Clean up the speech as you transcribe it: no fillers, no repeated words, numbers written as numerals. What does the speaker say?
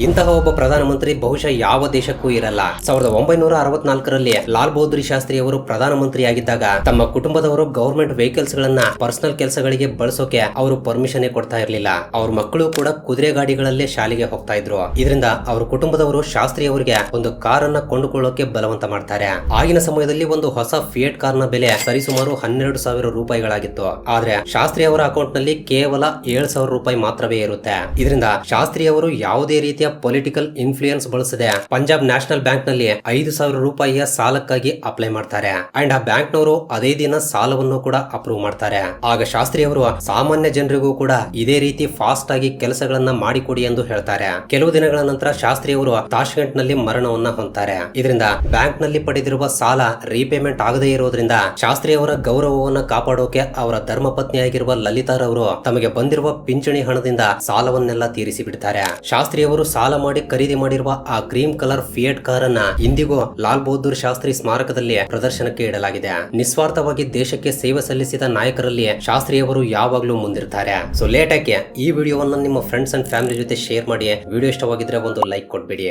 ಇಂತಹ ಒಬ್ಬ ಪ್ರಧಾನಮಂತ್ರಿ ಬಹುಶಃ ಯಾವ ದೇಶಕ್ಕೂ ಇರಲ್ಲ. 1964ರಲ್ಲಿ ಲಾಲ್ ಬಹದ್ದೂರ್ ಶಾಸ್ತ್ರಿ ಅವರು ಪ್ರಧಾನಮಂತ್ರಿಯಾಗಿದ್ದಾಗ ತಮ್ಮ ಕುಟುಂಬದವರು ಗವರ್ಮೆಂಟ್ ವೆಹಿಕಲ್ಸ್ ಗಳನ್ನ ಪರ್ಸನಲ್ ಕೆಲಸಗಳಿಗೆ ಬಳಸೋಕೆ ಅವರು ಪರ್ಮಿಷನ್ ಕೊಡ್ತಾ ಇರಲಿಲ್ಲ. ಅವ್ರ ಮಕ್ಕಳು ಕೂಡ ಕುದುರೆ ಗಾಡಿಗಳಲ್ಲೇ ಶಾಲೆಗೆ ಹೋಗ್ತಾ ಇದ್ರು. ಇದರಿಂದ ಅವ್ರ ಕುಟುಂಬದವರು ಶಾಸ್ತ್ರಿ ಅವರಿಗೆ ಒಂದು ಕಾರನ್ನ ಕೊಂಡುಕೊಳ್ಳೋಕೆ ಬಲವಂತ ಮಾಡ್ತಾರೆ. ಆಗಿನ ಸಮಯದಲ್ಲಿ ಒಂದು ಹೊಸ ಫಿಯೇಟ್ ಕಾರ್ನ ಬೆಲೆ ಸರಿಸುಮಾರು 12,000 ರೂಪಾಯಿಗಳಾಗಿತ್ತು. ಆದ್ರೆ ಶಾಸ್ತ್ರಿ ಅವರ ಅಕೌಂಟ್ ನಲ್ಲಿ ಕೇವಲ 7,000 ರೂಪಾಯಿ ಮಾತ್ರವೇ ಇರುತ್ತೆ. ಇದರಿಂದ ಶಾಸ್ತ್ರಿ ಅವರು ಯಾವುದೇ ರೀತಿಯ ಪೊಲಿಟಿಕಲ್ ಇನ್ಫ್ಲೂಯೆನ್ಸ್ ಬಳಸದೆ ಪಂಜಾಬ್ ನ್ಯಾಷನಲ್ ಬ್ಯಾಂಕ್ ನಲ್ಲಿ 5,000 ರೂಪಾಯಿಯ ಸಾಲಕ್ಕಾಗಿ ಅಪ್ಲೈ ಮಾಡ್ತಾರೆ. ಅಂಡ್ ಆ ಬ್ಯಾಂಕ್ ನವರು ಅದೇ ದಿನ ಸಾಲವನ್ನು ಕೂಡ ಅಪ್ರೂವ್ ಮಾಡ್ತಾರೆ. ಆಗ ಶಾಸ್ತ್ರಿ ಅವರು ಸಾಮಾನ್ಯ ಜನರಿಗೂ ಕೂಡ ಇದೇ ರೀತಿ ಫಾಸ್ಟ್ ಆಗಿ ಕೆಲಸಗಳನ್ನ ಮಾಡಿಕೊಡಿ ಎಂದು ಹೇಳ್ತಾರೆ. ಕೆಲವು ದಿನಗಳ ನಂತರ ಶಾಸ್ತ್ರಿ ಅವರು ತಾಷ್ಕೆಂಟ್ ನಲ್ಲಿ ಮರಣವನ್ನ ಹೊಂದ್ತಾರೆ. ಇದರಿಂದ ಬ್ಯಾಂಕ್ ನಲ್ಲಿ ಪಡೆದಿರುವ ಸಾಲ ರೀಪೇಮೆಂಟ್ ಆಗದೇ ಇರೋದ್ರಿಂದ ಶಾಸ್ತ್ರಿ ಅವರ ಗೌರವವನ್ನ ಕಾಪಾಡೋಕೆ ಅವರ ಧರ್ಮಪತ್ನಿಯಾಗಿರುವ ಲಲಿತಾರವರು ತಮಗೆ ಬಂದಿರುವ ಪಿಂಚಣಿ ಹಣದಿಂದ ಸಾಲವನ್ನೆಲ್ಲ ತೀರಿಸಿ ಬಿಡ್ತಾರೆ. ಶಾಸ್ತ್ರಿ ಅವರು ಸಾಲ ಮಾಡಿ ಖರೀದಿ ಮಾಡಿರುವ ಆ ಕ್ರೀಮ್ ಕಲರ್ ಫಿಯೇಟ್ ಕಾರನ್ನ ಇಂದಿಗೂ ಲಾಲ್ ಬಹದ್ದೂರ್ ಶಾಸ್ತ್ರಿ ಸ್ಮಾರಕದಲ್ಲಿ ಪ್ರದರ್ಶನಕ್ಕೆ ಇಡಲಾಗಿದೆ. ನಿಸ್ವಾರ್ಥವಾಗಿ ದೇಶಕ್ಕೆ ಸೇವೆ ಸಲ್ಲಿಸಿದ ನಾಯಕರಲ್ಲಿ ಶಾಸ್ತ್ರಿಯವರು ಯಾವಾಗ್ಲೂ ಮುಂದಿರ್ತಾರೆ. ಸೊ ಲೇಟ್ ಆಗಿ ಈ ವಿಡಿಯೋವನ್ನ ನಿಮ್ಮ ಫ್ರೆಂಡ್ಸ್ ಅಂಡ್ ಫ್ಯಾಮಿಲಿ ಜೊತೆ ಶೇರ್ ಮಾಡಿ. ವಿಡಿಯೋ ಇಷ್ಟವಾಗಿದ್ರೆ ಒಂದು ಲೈಕ್ ಕೊಟ್ಬಿಡಿ.